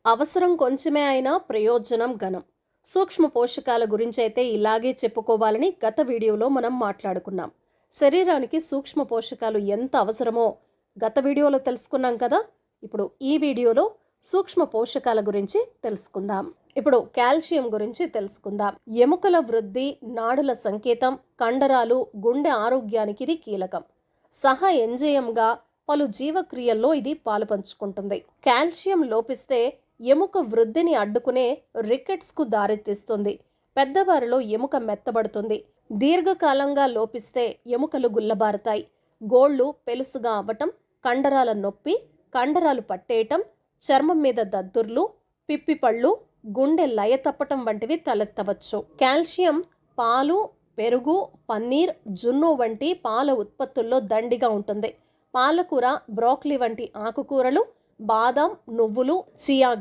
అవసరం కొంచెమే అయినా ప్రయోజనం ఘనం. సూక్ష్మ పోషకాల గురించి అయితే ఇలాగే చెప్పుకోవాలని గత వీడియోలో మనం మాట్లాడుకున్నాం. శరీరానికి సూక్ష్మ పోషకాలు ఎంత అవసరమో గత వీడియోలో తెలుసుకున్నాం కదా. ఇప్పుడు ఈ వీడియోలో సూక్ష్మ పోషకాల గురించి తెలుసుకుందాం. ఇప్పుడు కాల్షియం గురించి తెలుసుకుందాం. ఎముకల వృద్ధి, నాడుల సంకేతం, కండరాలు, గుండె ఆరోగ్యానికి ఇది కీలకం. సహా ఎంజైమ్గా పలు జీవక్రియల్లో ఇది పాలుపంచుకుంటుంది. కాల్షియం లోపిస్తే ఎముక వృద్ధిని అడ్డుకునే రికెట్స్కు దారితీస్తుంది. పెద్దవారిలో ఎముక మెత్తబడుతుంది. దీర్ఘకాలంగా లోపిస్తే ఎముకలు గుల్లబారుతాయి. గోళ్ళు పెలుసుగా అవ్వటం, కండరాల నొప్పి, కండరాలు పట్టేయటం, చర్మం మీద దద్దుర్లు, పిప్పిపళ్ళు, గుండె లయ తప్పటం వంటివి తలెత్తవచ్చు. కాల్షియం పాలు, పెరుగు, పన్నీర్, జున్ను వంటి పాల ఉత్పత్తుల్లో దండిగా ఉంటుంది. పాలకూర, బ్రోకలీ వంటి ఆకుకూరలు, బాదం, నువ్వులు, చియా